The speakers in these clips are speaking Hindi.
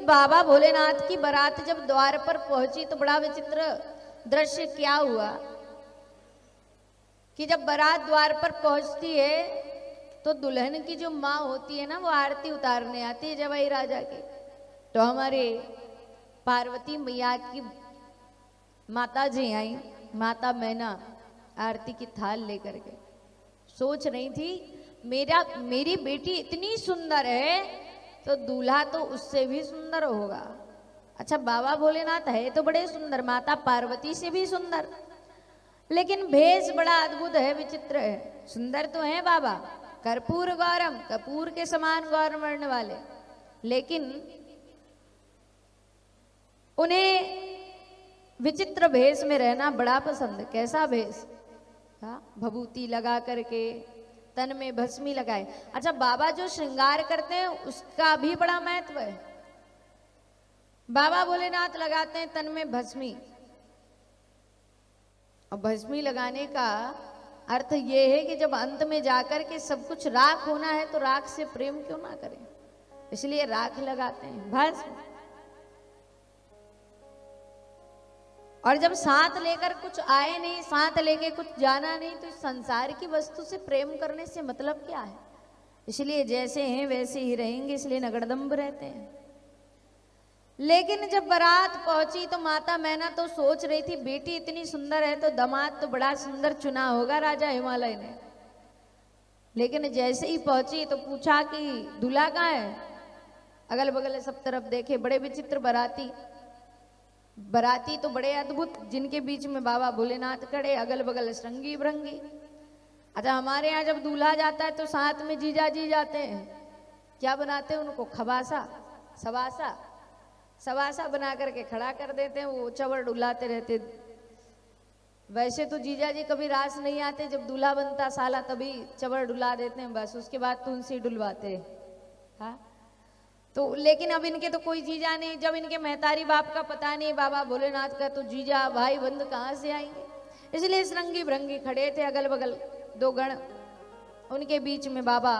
बाबा भोलेनाथ की बारात जब द्वार पर पहुंची तो बड़ा विचित्र दृश्य क्या हुआ कि जब बारात द्वार पर पहुंचती है तो दुल्हन की जो माँ होती है ना, वो आरती उतारने आती है जवाई राजा की। तो हमारे पार्वती मैया की माता जी आई, माता मैना आरती की थाल लेकर के सोच रही थी मेरी बेटी इतनी सुंदर है तो दूल्हा तो उससे भी सुंदर होगा। अच्छा, बाबा भोलेनाथ है तो बड़े सुंदर, माता पार्वती से भी सुंदर, लेकिन भेष बड़ा अद्भुत है, विचित्र है। सुंदर तो है बाबा, कर्पूर गौरम, कपूर के समान गौर वर्ण वाले, लेकिन उन्हें विचित्र भेष में रहना बड़ा पसंद। कैसा भेष? भभूति लगा करके, तन में भस्मी लगाए। अच्छा, बाबा जो श्रृंगार करते हैं उसका भी बड़ा महत्व है। बाबा भोलेनाथ लगाते हैं तन में भस्मी, और भस्मी लगाने का अर्थ यह है कि जब अंत में जाकर के सब कुछ राख होना है तो राख से प्रेम क्यों ना करें, इसलिए राख लगाते हैं, भस्म। और जब साथ लेकर कुछ आए नहीं, साथ लेके कुछ जाना नहीं, तो इस संसार की वस्तु से प्रेम करने से मतलब क्या है? इसलिए जैसे हैं वैसे ही रहेंगे, इसलिए नगरदम्ब रहते हैं। लेकिन जब बारात पहुंची तो माता मैना तो सोच रही थी बेटी इतनी सुंदर है तो दामाद तो बड़ा सुंदर चुना होगा राजा हिमालय ने। लेकिन जैसे ही पहुंची तो पूछा कि दूल्हा कहाँ है? अगल बगल सब तरफ देखे, बड़े विचित्र बराती तो बड़े अद्भुत, जिनके बीच में बाबा भोलेनाथ खड़े, अगल बगल श्रृंगी भृंगी। अच्छा, हमारे यहाँ जब दूल्हा जाता है तो साथ में जीजा जी जाते हैं, क्या बनाते हैं उनको? खबासा, सवासा बना करके खड़ा कर देते हैं, वो चवर डुलाते रहते। वैसे तो जीजा जी कभी रास नहीं आते, जब दूल्हा बनता साला तभी चवर डुला देते हैं, बस उसके बाद तुलसी डुलवाते हैं। हाँ, तो लेकिन अब इनके तो कोई जीजा नहीं, जब इनके महतारी बाप का पता नहीं बाबा भोलेनाथ का, तो जीजा भाई बंद कहाँ से आएंगे? इसलिए श्रृंगी भृंगी खड़े थे, अगल बगल दो गण, उनके बीच में बाबा,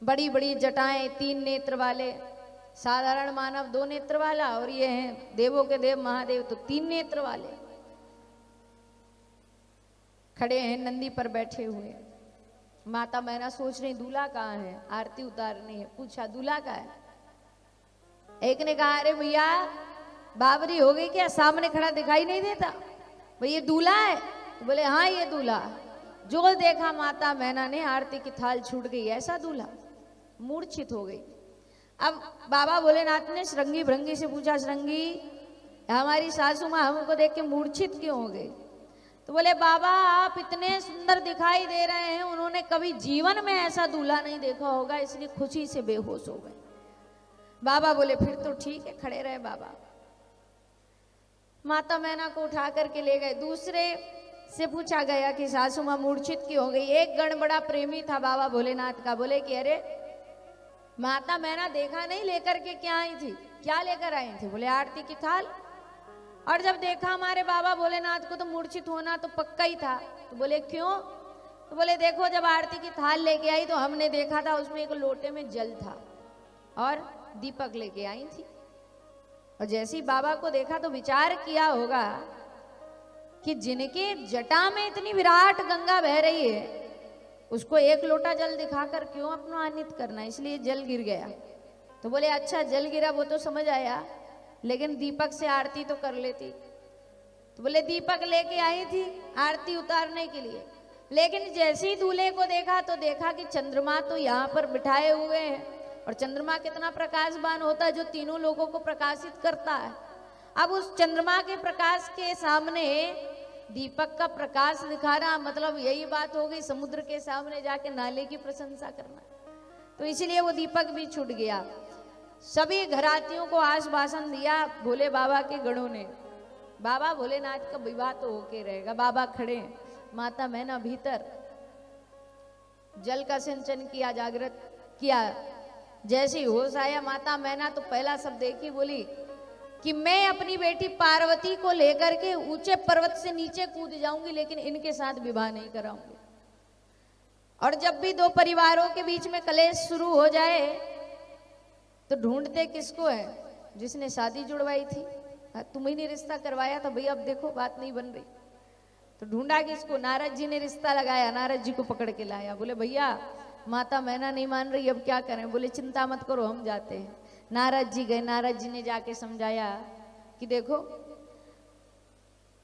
बड़ी बड़ी जटाएं, 3 नेत्र वाले, साधारण मानव 2 नेत्र वाला, और ये हैं देवों के देव महादेव तो 3 नेत्र वाले खड़े हैं, नंदी पर बैठे हुए। माता मैना सोच रही दूल्हा कहाँ है, आरती उतारनी है। पूछा दूल्हा कहाँ है? एक ने कहा अरे भैया बावरी हो गई क्या, सामने खड़ा दिखाई नहीं देता? भाई ये दूल्हा है? तो बोले हाँ ये दूल्हा। जो देखा माता मैना ने, आरती की थाल छूट गई, ऐसा दूल्हा, मूर्छित हो गई। अब बाबा भोलेनाथ ने श्रृंगी भृंगी से पूछा, श्रृंगी हमारी सासू माँ हमको देख के मूर्छित क्यों हो गई? तो बोले बाबा आप इतने सुंदर दिखाई दे रहे हैं, उन्होंने कभी जीवन में ऐसा दूल्हा नहीं देखा होगा, इसलिए खुशी से बेहोश हो गए। बाबा बोले फिर तो ठीक है, खड़े रहे बाबा। माता मैना को उठा करके ले गए। दूसरे से पूछा गया कि सासू माँ मूर्छित क्यों हो गई? एक गण बड़ा प्रेमी था बाबा भोलेनाथ का, बोले कि अरे माता मैना देखा नहीं लेकर के क्या आई थी? क्या लेकर आई थी? बोले आरती की थाल। और जब देखा हमारे बाबा भोलेनाथ को तो मूर्छित होना तो पक्का ही था। तो बोले क्यों? तो बोले देखो जब आरती की थाल लेके आई तो हमने देखा था उसमें एक लोटे में जल था और दीपक लेके आई थी। और जैसे ही बाबा को देखा तो विचार किया होगा कि जिनके जटा में इतनी विराट गंगा बह रही है उसको एक लोटा जल दिखाकर क्यों अपमानित करना, इसलिए जल गिर गया। तो बोले अच्छा जल गिरा वो तो समझ आया, लेकिन दीपक से आरती तो कर लेती। तो बोले दीपक लेके आई थी आरती उतारने के लिए, लेकिन जैसे ही दूल्हे को देखा तो देखा कि चंद्रमा तो यहाँ पर बिठाए हुए हैं, और चंद्रमा कितना प्रकाशवान होता है जो तीनों लोगों को प्रकाशित करता है। अब उस चंद्रमा के प्रकाश के सामने दीपक का प्रकाश दिखाना मतलब यही बात हो गई समुद्र के सामने जाके नाले की प्रशंसा करना। तो इसलिए वो दीपक भी छूट गया। सभी घरातियों को आश्वासन दिया भोले बाबा के गणों ने, बाबा भोलेनाथ का विवाह तो होके रहेगा। बाबा खड़े, माता मैना भीतर जल का सिंचन किया, जागृत किया। जैसे ही होश आया माता मैना तो पहला शब्द देखी, बोली कि मैं अपनी बेटी पार्वती को लेकर के ऊंचे पर्वत से नीचे कूद जाऊंगी, लेकिन इनके साथ विवाह नहीं कराऊंगी। और जब भी दो परिवारों के बीच में कलेश शुरू हो जाए तो ढूंढते किसको है? जिसने शादी जुड़वाई थी। तुम्ही ने रिश्ता करवाया था भैया, अब देखो बात नहीं बन रही। तो ढूंढा किसको? नारद जी ने रिश्ता लगाया, नारद जी को पकड़ के लाया। बोले भैया माता मैना नहीं मान रही, अब क्या करें? बोले चिंता मत करो, हम जाते हैं। नारद जी गए, नारद जी ने जाके समझाया कि देखो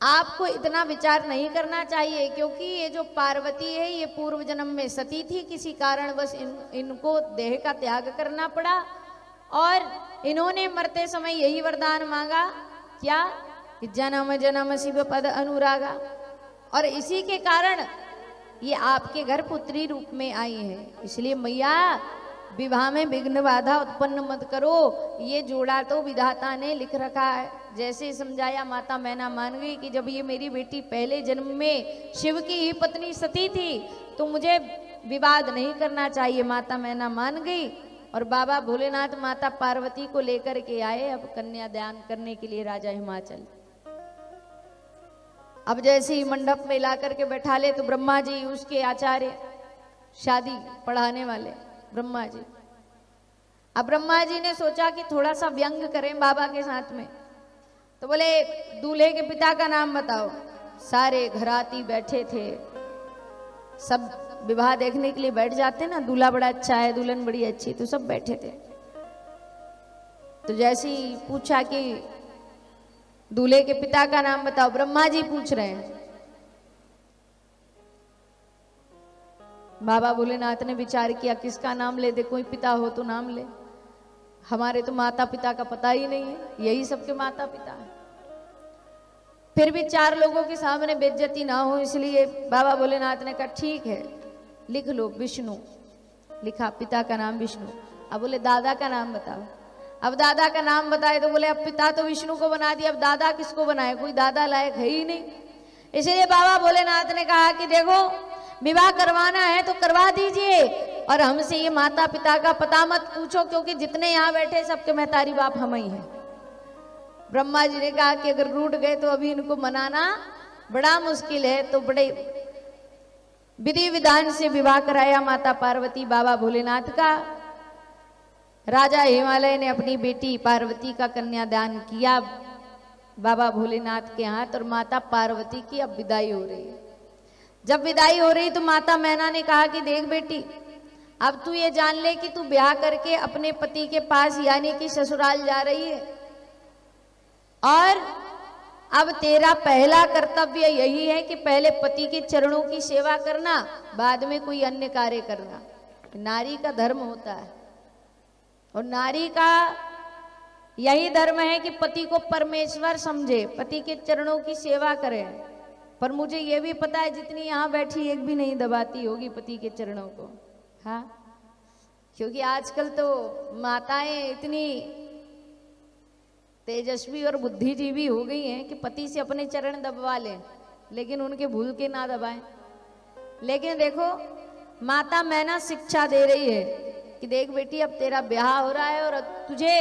आपको इतना विचार नहीं करना चाहिए, क्योंकि ये जो पार्वती है ये पूर्व जन्म में सती थी, किसी कारण बस इनको देह का त्याग करना पड़ा और इन्होंने मरते समय यही वरदान मांगा, क्या? जन्म जन्म शिव पद अनुरागा। और इसी के कारण ये आपके घर पुत्री रूप में आई है। इसलिए मैया विवाह में विघ्न बाधा उत्पन्न मत करो, ये जोड़ा तो विधाता ने लिख रखा है। जैसे समझाया माता मैना मान गई कि जब ये मेरी बेटी पहले जन्म में शिव की ही पत्नी सती थी तो मुझे विवाद नहीं करना चाहिए। माता मैना मान गई और बाबा भोलेनाथ माता पार्वती को लेकर के आए अब कन्यादान करने के लिए राजा हिमाचल। अब जैसे ही मंडप में ला करके बैठा ले तो ब्रह्मा जी उसके आचार्य, शादी पढ़ाने वाले ब्रह्मा जी। अब ब्रह्मा जी ने सोचा कि थोड़ा सा व्यंग करें बाबा के साथ में, तो बोले दूल्हे के पिता का नाम बताओ। सारे घराती बैठे थे, सब विवाह देखने के लिए बैठ जाते ना, दूल्हा बड़ा अच्छा है, दुल्हन बड़ी अच्छी, तो सब बैठे थे। तो जैसे ही पूछा कि दूल्हे के पिता का नाम बताओ, ब्रह्मा जी पूछ रहे हैं। बाबा भोलेनाथ ने विचार किया किसका नाम ले दे, कोई पिता हो तो नाम ले, हमारे तो माता पिता का पता ही नहीं है, यही सबके माता पिता है। फिर भी चार लोगों के सामने बेइज्जती ना हो, इसलिए बाबा भोलेनाथ ने कहा ठीक है लिख लो विष्णु। लिखा पिता का नाम विष्णु। अब बोले दादा का नाम बताओ। अब दादा का नाम बताए तो बोले अब पिता तो विष्णु को बना दिया, अब दादा किसको बनाए? कोई दादा लायक है ही नहीं। इसलिए बाबा भोलेनाथ ने कहा कि देखो विवाह करवाना है तो करवा दीजिए और हमसे ये माता पिता का पता मत पूछो, क्योंकि जितने यहाँ बैठे सबके महतारी बाप हम ही हैं। ब्रह्मा जी ने कहा कि अगर रूठ गए तो अभी इनको मनाना बड़ा मुश्किल है। तो बड़े विधि विधान से विवाह कराया माता पार्वती बाबा भोलेनाथ का। राजा हिमालय ने अपनी बेटी पार्वती का कन्यादान किया बाबा भोलेनाथ के हाथ, और माता पार्वती की अब विदाई हो रही है। जब विदाई हो रही तो माता मैना ने कहा कि देख बेटी, अब तू ये जान ले कि तू ब्याह करके अपने पति के पास यानी कि ससुराल जा रही है, और अब तेरा पहला कर्तव्य यही है कि पहले पति के चरणों की सेवा करना, बाद में कोई अन्य कार्य करना। नारी का धर्म होता है और नारी का यही धर्म है कि पति को परमेश्वर समझे, पति के चरणों की सेवा करे। पर मुझे ये भी पता है जितनी यहाँ बैठी एक भी नहीं दबाती होगी पति के चरणों को, हाँ, क्योंकि आजकल तो माताएं इतनी तेजस्वी और बुद्धिजीवी हो गई हैं कि पति से अपने चरण दबवा लें, लेकिन उनके भूल के ना दबाएं। लेकिन देखो माता मैना शिक्षा दे रही है कि देख बेटी अब तेरा ब्याह हो रहा है और तुझे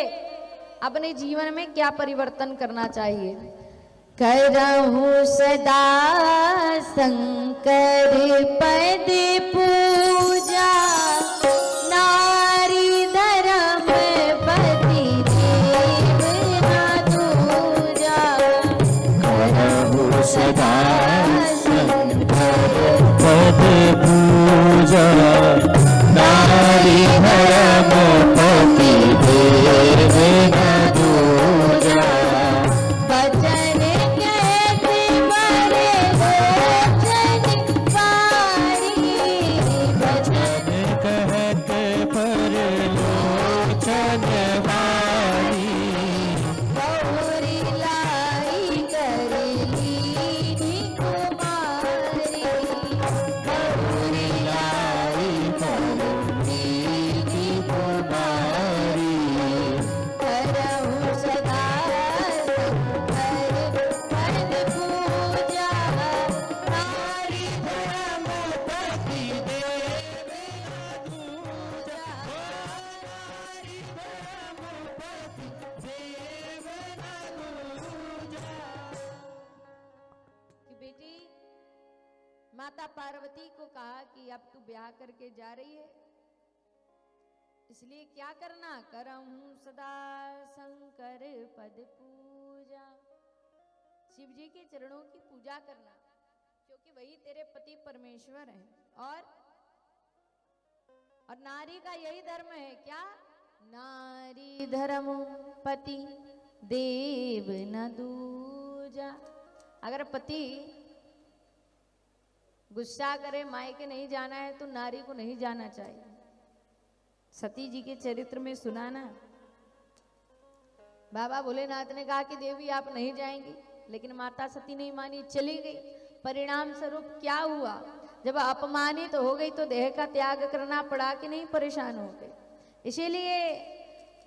अपने जीवन में क्या परिवर्तन करना चाहिए। करहूं सदा शंकर पद पूजा, नारी धर्म पति देव ना दूजा। करहूं सदा शंकर पद पूजा, नारी धर्म पति देव न दूजा। बचन कहते बड़े लोचन पारी, बचन कहते पर लोचन वारी। गौरी लाई करली कुमारी, गौरी लाई करली कुमारी। करहूं सदा शंकर पद पूजा, नारी धर्म पति देव ना दूजा। नारी धर्म पति देव ना दूजा। कि बेटी माता पार्वती को कहा कि अब तू ब्याह करके जा रही है, इसलिए क्या करना, करहूं सदा शंकर पद पूजा। शिव जी के चरणों की पूजा करना, क्योंकि वही तेरे पति परमेश्वर हैं। और नारी का यही धर्म है, क्या, नारी धर्म पति देव न दूजा। अगर पति गुस्सा करे, मायके नहीं जाना है, तो नारी को नहीं जाना चाहिए। सती जी के चरित्र में सुना ना, बाबा भोलेनाथ ने कहा कि देवी आप नहीं जाएंगी, लेकिन माता सती नहीं मानी, चली गई। परिणाम स्वरूप क्या हुआ, जब अपमानित हो गई तो देह का त्याग करना पड़ा कि नहीं, परेशान हो गई। इसीलिए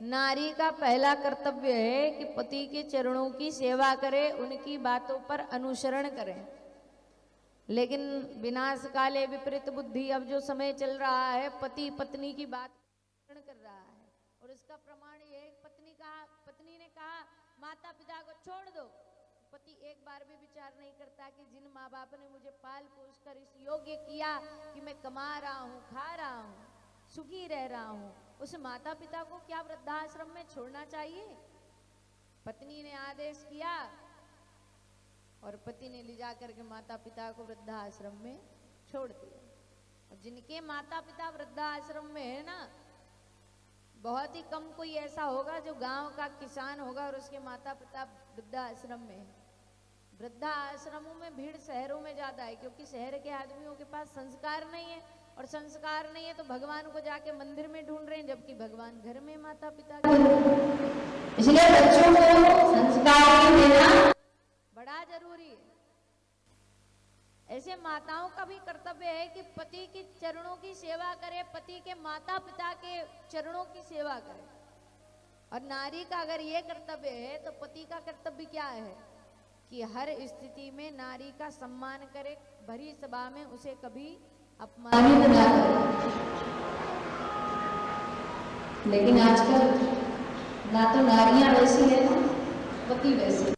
नारी का पहला कर्तव्य है कि पति के चरणों की सेवा करे, उनकी बातों पर अनुसरण करें। लेकिन विनाश काले विपरीत बुद्धि, अब जो समय चल रहा है, पति पत्नी की बात कर रहा है। और इसका प्रमाण ये, पत्नी ने कहा माता पिता को छोड़ दो। पति एक बार भी विचार नहीं करता कि जिन माँ बाप ने मुझे पाल पोस कर इस योग्य किया कि मैं कमा रहा हूँ, खा रहा हूँ, सुखी रह रहा हूँ, उस माता पिता को क्या वृद्धाश्रम में छोड़ना चाहिए? पत्नी ने आदेश किया और पति ने ले जाकर के माता पिता को वृद्धाश्रम में छोड़ दिया। और जिनके माता पिता वृद्धाश्रम में है ना, बहुत ही कम कोई ऐसा होगा जो गांव का किसान होगा और उसके माता पिता वृद्धाश्रम में है। वृद्धाश्रमों में भीड़ शहरों में ज्यादा है, क्योंकि शहर के आदमियों के पास संस्कार नहीं है, और संस्कार नहीं है तो भगवान को जाके मंदिर में ढूंढ रहे हैं, जबकि भगवान घर में माता पिता के। इसलिए बच्चों को संस्कार देना बड़ा जरूरी है। ऐसे माताओं का भी कर्तव्य है कि पति के चरणों की सेवा करे, पति के माता पिता के चरणों की सेवा करे। और नारी का अगर ये कर्तव्य है, तो पति का कर्तव्य क्या है कि हर स्थिति में नारी का सम्मान करे, भरी सभा में उसे कभी अपमानित ना करे। लेकिन आजकल ना तो नारियां वैसी है ना पति वैसे।